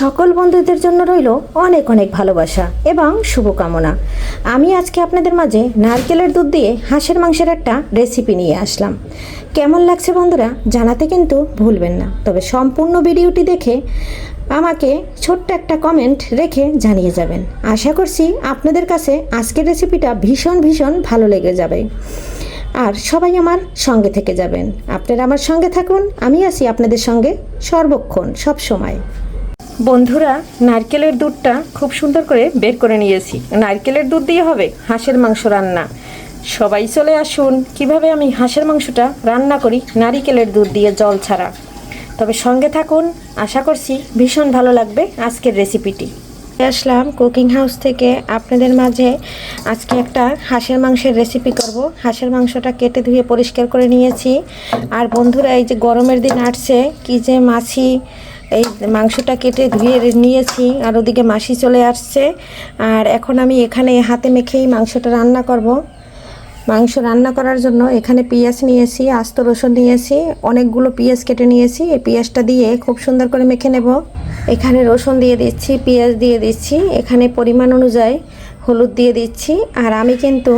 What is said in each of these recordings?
সকল বন্ধুদের জন্য রইল অনেক অনেক ভালোবাসা এবং শুভকামনা। আমি আজকে আপনাদের মাঝে নারকেলের দুধ দিয়ে হাঁসের মাংসের একটা রেসিপি নিয়ে আসলাম। কেমন লাগছে বন্ধুরা জানাতে কিন্তু ভুলবেন না। তবে সম্পূর্ণ ভিডিওটি দেখে আমাকে ছোট্ট একটা কমেন্ট রেখে জানিয়ে যাবেন। আশা করছি আপনাদের কাছে আজকের রেসিপিটা ভীষণ ভীষণ ভালো লেগে যাবে আর সবাই আমার সঙ্গে থেকে যাবেন। আপনারা আমার সঙ্গে থাকুন, আমি আছি আপনাদের সঙ্গে সর্বক্ষণ সব সময়। বন্ধুরা, নারকেলের দুধটা খুব সুন্দর করে বের করে নিয়েছি। নারকেলের দুধ দিয়ে হবে হাঁসের মাংস রান্না। সবাই চলে আসুন কিভাবে আমি হাঁসের মাংসটা রান্না করি নারকেলের দুধ দিয়ে জল ছাড়া। তবে সঙ্গে থাকুন, আশা করছি ভীষণ ভালো লাগবে আজকের রেসিপিটি। আসলাম কুকিং হাউস থেকে আপনাদের মাঝে আজকে একটা হাঁসের মাংসের রেসিপি করব। হাঁসের মাংসটা কেটে ধুয়ে পরিষ্কার করে নিয়েছি। আর বন্ধুরা, এই যে গরমের দিন আসছে, কি যে মাছি, এই মাংসটা কেটে ধুয়ে নিয়েছি আর ওদিকে মাছি চলে আসছে। আর এখন আমি এখানে হাতে মেখেই মাংসটা রান্না করব। মাংস রান্না করার জন্য এখানে পেঁয়াজ নিয়েছি, আস্ত রসুন নিয়েছি, অনেকগুলো পেঁয়াজ কেটে নিয়েছি। এই পেঁয়াজটা দিয়ে খুব সুন্দর করে মেখে নেব। এখানে রসুন দিয়ে দিচ্ছি, পেঁয়াজ দিয়ে দিচ্ছি, এখানে পরিমাণ অনুযায়ী হলুদ দিয়ে দিচ্ছি। আর আমি কিন্তু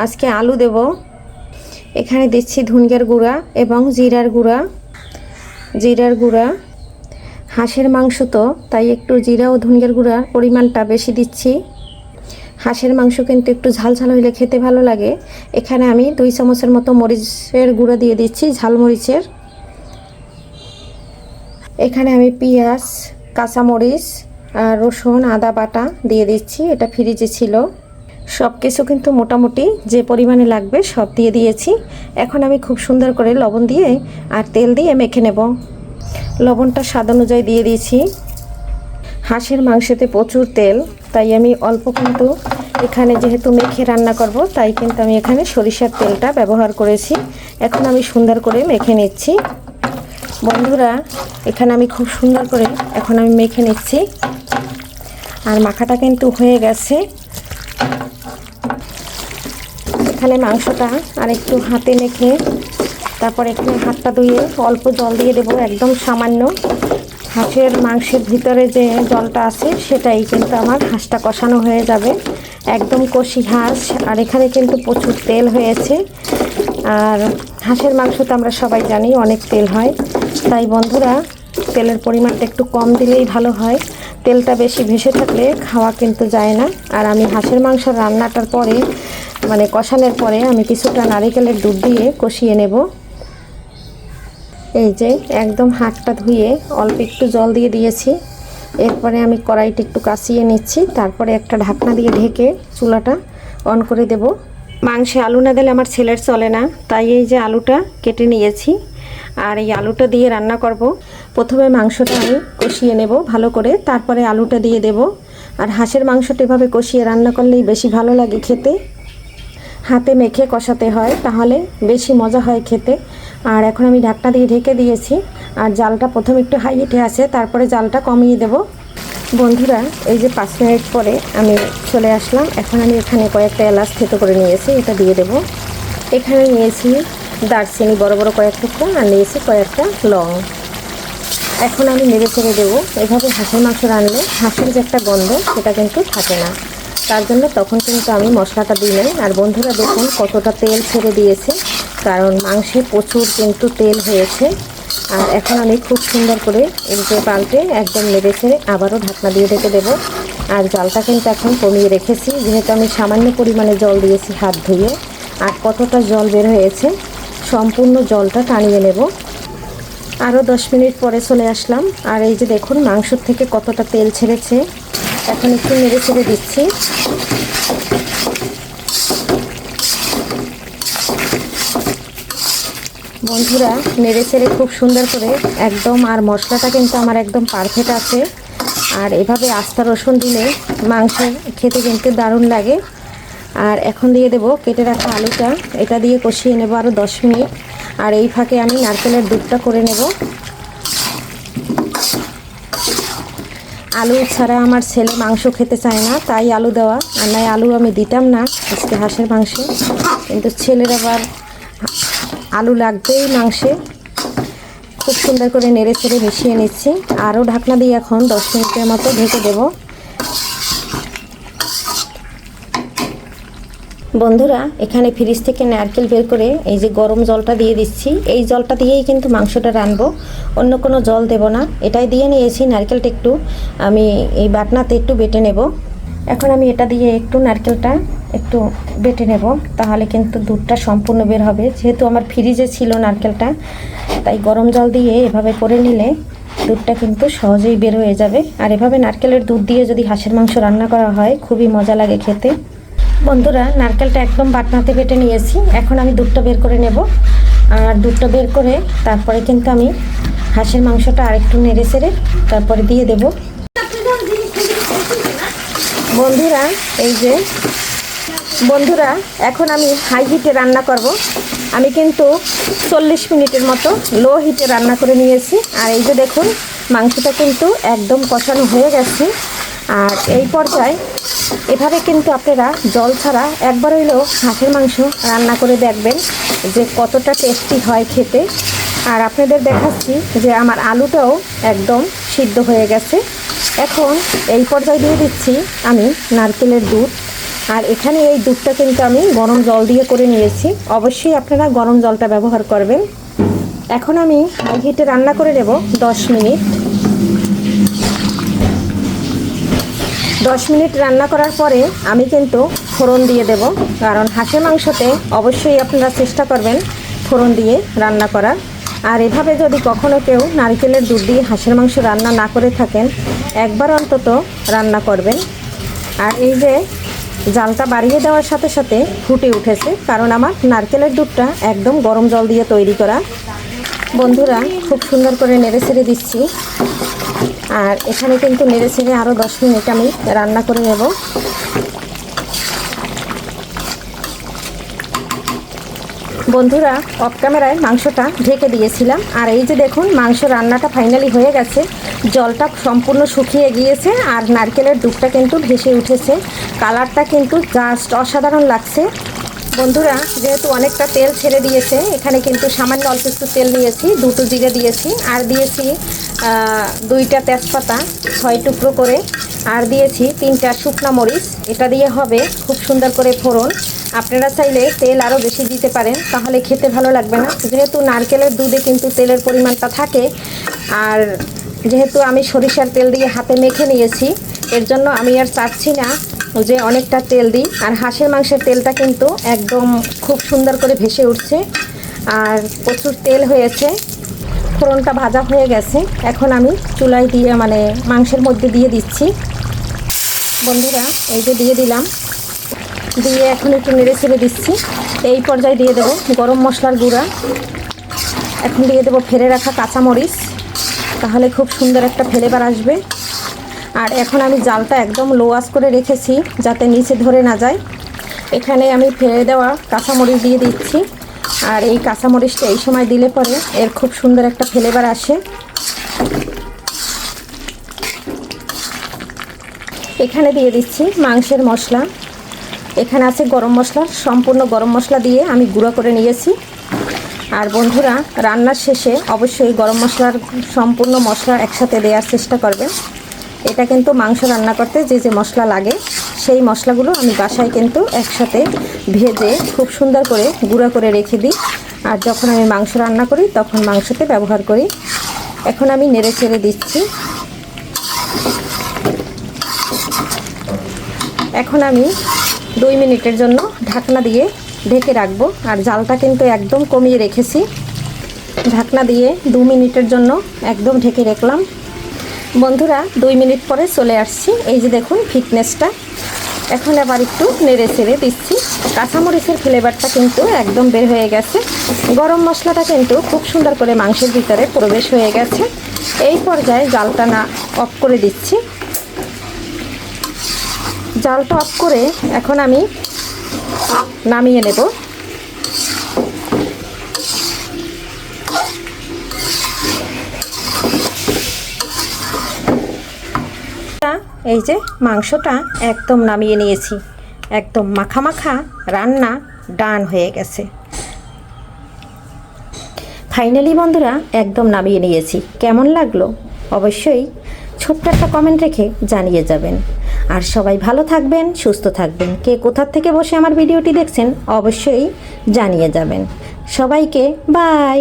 আজকে আলু দেব। এখানে দিচ্ছি ধনিয়ার গুঁড়া এবং জিরার গুঁড়া। হাঁসের মাংস তো তাই একটু জিরা ও ধনিয়ার গুঁড়ার পরিমাণটা বেশি দিচ্ছি। হাঁসের মাংস কিন্তু একটু ঝাল ঝাল হইলে খেতে ভালো লাগে। এখানে আমি 2 চামচের মতো মরিচের গুঁড়া দিয়ে দিচ্ছি, ঝাল মরিচের। এখানে আমি পেঁয়াজ, কাঁচামরিচ, রসুন, আদা বাটা দিয়ে দিচ্ছি। এটা ফ্রিজে ছিল। সব কিছু কিন্তু মোটামুটি যে পরিমাণে লাগবে সব দিয়ে দিয়েছি। এখন আমি খুব সুন্দর করে লবণ দিয়ে আর তেল দিয়ে মেখে নেব। লবণটা স্বাদ অনুযায়ী দিয়ে দিয়েছি। হাঁসের মাংসতে প্রচুর তেল, তাই আমি অল্প কিন্তু এখানে যেহেতু মেখে রান্না করব, তাই কিন্তু আমি এখানে সরিষার তেলটা ব্যবহার করেছি। এখন আমি সুন্দর করে মেখে নিচ্ছি। বন্ধুরা, এখানে আমি খুব সুন্দর করে এখন আমি মেখে নিচ্ছি। আর মাখাটা কিন্তু হয়ে গেছে। এখানে মাংসটা আর একটু হাতে মেখে তারপর এখানে হাতটা ধুয়ে অল্প জল দিয়ে দেবো, একদম সামান্য। হাঁসের মাংসের ভিতরে যে জলটা আছে সেটাই কিন্তু আমার হাঁসটা কষানো হয়ে যাবে। একদম কষি হাঁস, আর এখানে কিন্তু প্রচুর তেল হয়েছে। আর হাঁসের মাংস তো আমরা সবাই জানি অনেক তেল হয়, তাই বন্ধুরা তেলের পরিমাণটা একটু কম দিলেই ভালো হয়। তেলটা বেশি ভেসে থাকলে খাওয়া কিন্তু যায় না। আর আমি হাঁসের মাংস রান্নাটার পরে কষানোর পরে আমি কিছুটা নারকেলের দুধ দিয়ে কষিয়ে নেব। এই যে একদম হাতটা ধুয়ে অল্প একটু জল দিয়ে দিয়েছি। এরপরে আমি কড়াইটা একটু কাঁচিয়ে নিচ্ছি। তারপরে একটা ঢাকনা দিয়ে ঢেকে চুলাটা অন করে দেব। মাংসে আলু না দিলে আমার ছেলের চলে না, তাই এই যে আলুটা কেটে নিয়েছি আর এই আলুটা দিয়ে রান্না করব। প্রথমে মাংসটা আমি কষিয়ে নেব ভালো করে, তারপরে আলুটা দিয়ে দেব। আর হাঁসের মাংসটা এভাবে কষিয়ে রান্না করলেই বেশি ভালো লাগে খেতে। হাতে মেখে কষাতে হয়, তাহলে বেশি মজা হয় খেতে। আর এখন আমি ঢাকনা দিয়ে ঢেকে দিয়েছি। আর জালটা প্রথমে একটু হাই হিটে আছে, তারপরে জালটা কমিয়ে দেব। বন্ধুরা, এই যে 5 মিনিট পরে আমি চলে আসলাম। এখন আমি এখানে কয়েকটা এলাচ থেতো করে নিয়েছি, এটা দিয়ে দেব। এখানে নিয়েছি দারচিনি বড় বড় কয়েক টুকরা, আর নিয়েছি কয়েকটা লং। এখন আমি নেড়ে চেড়ে দেবো। এভাবে হাঁসের মাংস রান্নলে হাঁসের যে একটা গন্ধ সেটা কিন্তু থাকে না, তার জন্য তখন কিন্তু আমি মশলাটা দিই নাই। আর বন্ধুরা দেখুন কতটা তেল ছেড়ে দিয়েছে, কারণ মাংসে প্রচুর কিন্তু তেল হয়েছে। আর এখন আমি খুব সুন্দর করে উল্টে পাল্টে একদম নেড়ে ছেড়ে আবারও ঢাকনা দিয়ে ঢেকে দেবো। আর জলটা কিন্তু এখন কমিয়ে রেখেছি, যেহেতু আমি সামান্য পরিমাণে জল দিয়েছি হাত ধুয়ে। আর কতটা জল বের হয়েছে, সম্পূর্ণ জলটা টানিয়ে নেব। আরও 10 মিনিট পরে চলে আসলাম। আর এই যে দেখুন মাংসর থেকে কতটা তেল ছেড়েছে। এখন একটু নেড়ে ছেড়ে দিচ্ছি। বন্ধুরা, নেড়ে ছেড়ে খুব সুন্দর করে একদম, আর মশলাটা কিন্তু আমার একদম পারফেক্ট আছে। আর এভাবে আস্ত রসুন দিলে মাংস খেতে কিন্তু দারুণ লাগে। আর এখন দিয়ে দেব কেটে রাখা আলুটা, এটা দিয়ে কষিয়ে নেব আরও 10 মিনিট। আর এই ফাঁকে আমি নারকেলের দুধটা করে নেব। আলু ছাড়া আমার ছেলে মাংস খেতে চায় না, তাই আলু দেওয়া। আর নয় আলু আমি দিতাম না আজকে হাঁসের মাংসে, কিন্তু ছেলের আবার আলু লাগবেই মাংসে। খুব সুন্দর করে নেড়ে চেড়ে মিশিয়ে নিচ্ছি। আরও ঢাকনা দিয়ে এখন 10 মিনিটের মতো ঢেকে দেব। বন্ধুরা, এখানে ফ্রিজ থেকে নারকেল বের করে এই যে গরম জলটা দিয়ে দিচ্ছি। এই জলটা দিয়েই কিন্তু মাংসটা রানবো, অন্য কোনো জল দেব না। এটাই দিয়ে নিয়েছি। নারকেলটা একটু আমি এই বাটনাতে একটু বেটে নেব। এখন আমি এটা দিয়ে একটু নারকেলটা একটু বেটে নেব, তাহলে কিন্তু দুধটা সম্পূর্ণ বের হবে। যেহেতু আমার ফ্রিজে ছিল নারকেলটা, তাই গরম জল দিয়ে এভাবে করে নিলে দুধটা কিন্তু সহজেই বের হয়ে যাবে। আর এভাবে নারকেলের দুধ দিয়ে যদি হাঁসের মাংস রান্না করা হয়, খুবই মজা লাগে খেতে। বন্ধুরা, নারকেলটা একদম বাটনাতে বেটে নিয়েছি। এখন আমি দুধটা বের করে নেব। আর দুধটা বের করে তারপরে কিন্তু আমি হাঁসের মাংসটা আরেকটু নেড়ে চেড়ে তারপরে দিয়ে দেব। বন্ধুরা, এই যে বন্ধুরা, এখন আমি হাই হিটে রান্না করব। আমি কিন্তু 40 মিনিটের মতো লো হিটে রান্না করে নিয়েছি। আর এই যে দেখুন, মাংসটা কিন্তু একদম কষানো হয়ে গেছে। আর এই পর্যায়ে এভাবে কিন্তু আপনারা জল ছাড়া একবার হইলেও হাঁসের মাংস রান্না করে দেখবেন যে কতটা টেস্টি হয় খেতে। আর আপনাদের দেখাচ্ছি যে আমার আলুটাও একদম সিদ্ধ হয়ে গেছে। এখন এই পর্যায়ে দিয়ে দিচ্ছি আমি নারকেলের দুধ। আর এখানে এই দুধটা কিন্তু আমি গরম জল দিয়ে করে নিয়েছি। অবশ্যই আপনারা গরম জলটা ব্যবহার করবেন। এখন আমি হাই হিটে রান্না করে নেব 10 মিনিট। 10 মিনিট রান্না করার পরে আমি কিন্তু ফোড়ন দিয়ে দেব, কারণ হাঁসের মাংসতে অবশ্যই আপনারা চেষ্টা করবেন ফোড়ন দিয়ে রান্না করার। আর এভাবে যদি কখনো কেউ নারকেলের দুধ দিয়ে হাঁসের মাংস রান্না না করে থাকেন, একবার অন্তত রান্না করবেন। আর এই যে জালটা বাড়িয়ে দেওয়ার সাথে সাথে ফুটে উঠেছে, কারণ আমার নারকেলের দুধটা একদম গরম জল দিয়ে তৈরি করা। বন্ধুরা, খুব সুন্দর করে নেড়ে ছেড়ে দিচ্ছি। আর এখানে কিন্তু নেড়ে ছেড়ে আরও 10 মিনিট আমি রান্না করে নেব। বন্ধুরা, অফ ক্যামেরায় মাংসটা ঢেকে দিয়েছিলাম। আর এই যে দেখুন, মাংস রান্নাটা ফাইনালি হয়ে গেছে। জলটা সম্পূর্ণ শুকিয়ে গিয়েছে আর নারকেলের দুধটা কিন্তু ভেসে উঠেছে। কালারটা কিন্তু জাস্ট অসাধারণ লাগছে। বন্ধুরা, যেহেতু অনেকটা তেল ছেড়ে দিয়েছে, এখানে কিন্তু সামান্য অল্প একটু তেল নিয়েছি, 2টো জিরে দিয়েছি, আর দিয়েছি 2টা তেজপাতা 6 টুকরো করে, আর দিয়েছি 3টা শুকনো মরিচ। এটা দিয়ে হবে খুব সুন্দর করে ফোড়ন। আপনারা চাইলে তেল আরও বেশি দিতে পারেন, তাহলে খেতে ভালো লাগবে না। যেহেতু নারকেলের দুধে কিন্তু তেলের পরিমাণটা থাকে, আর যেহেতু আমি সরিষার তেল দিয়ে হাতে মেখে নিয়েছি, এর জন্য আমি আর চাচ্ছি না যে অনেকটা তেল দিই। আর হাঁসের মাংসের তেলটা কিন্তু একদম খুব সুন্দর করে ভেসে উঠছে আর প্রচুর তেল হয়েছে। ফোড়নটা ভাজা হয়ে গেছে। এখন আমি চুলায় দিয়ে মাংসের মধ্যে দিয়ে দিচ্ছি। বন্ধুরা, এই যে দিয়ে দিলাম, দিয়ে এখন একটু নেড়ে ছেড়ে দিচ্ছি। এই পর্যায়ে দিয়ে দেবো গরম মশলার গুঁড়া। এখন দিয়ে দেবো ফেলে রাখা কাঁচামরিচ, তাহলে খুব সুন্দর একটা ফ্লেভার আসবে। আর এখন আমি জালটা একদম লো আঁচ করে রেখেছি যাতে নিচে ধরে না যায়। এখানে আমি ফেলে দেওয়া কাঁচামরিচ দিয়ে দিচ্ছি। আর এই কাঁচামরিচটা এই সময় দিলে পরে এর খুব সুন্দর একটা ফ্লেভার আসে। এখানে দিয়ে দিচ্ছি মাংসের মশলা। এখানে আছে গরম মশলা, সম্পূর্ণ গরম মশলা দিয়ে আমি গুঁড়ো করে নিয়েছি। আর বন্ধুরা, রান্নার শেষে অবশ্যই গরম মশলার সম্পূর্ণ মশলা একসাথে দেওয়ার চেষ্টা করবেন। এটা কিন্তু মাংস রান্না করতে যে যে মশলা লাগে, সেই মশলাগুলো আমি বাসায় কিন্তু একসাথে ভেজে খুব সুন্দর করে গুঁড়ো করে রেখে দিই। আর যখন আমি মাংস রান্না করি তখন মাংসতে ব্যবহার করি। এখন আমি নেড়ে চেড়ে দিচ্ছি। এখন আমি 2 মিনিটের জন্য ঢাকনা দিয়ে ঢেকে রাখবো। আর জালটা কিন্তু একদম কমিয়ে রেখেছি। ঢাকনা দিয়ে 2 মিনিটের জন্য একদম ঢেকে রাখলাম। বন্ধুরা, 2 মিনিট পরে চলে আসছি। এই যে দেখুন ফিটনেসটা। এখন আবার একটু নেড়ে চেড়ে দিচ্ছি। কাঁচামরিচের ফ্লেভারটা কিন্তু একদম বের হয়ে গেছে। গরম মশলাটা কিন্তু খুব সুন্দর করে মাংসের ভিতরে প্রবেশ হয়ে গেছে। এই পর্যায়ে জালটা অফ করে দিচ্ছি। জালটা অফ করে এখন আমি নামিয়ে নেব। এই যে মাংসটা একদম নামিয়ে নিয়েছি। একদম মাখা মাখা রান্না ডান হয়ে গেছে। ফাইনালি বন্ধুরা একদম নামিয়ে নিয়েছি। কেমন লাগলো অবশ্যই ছোট্ট একটা কমেন্ট রেখে জানিয়ে যাবেন। আর সবাই ভালো থাকবেন, সুস্থ থাকবেন। কে কোথার থেকে বসে আমার ভিডিওটি দেখছেন অবশ্যই জানিয়ে যাবেন। সবাইকে বাই।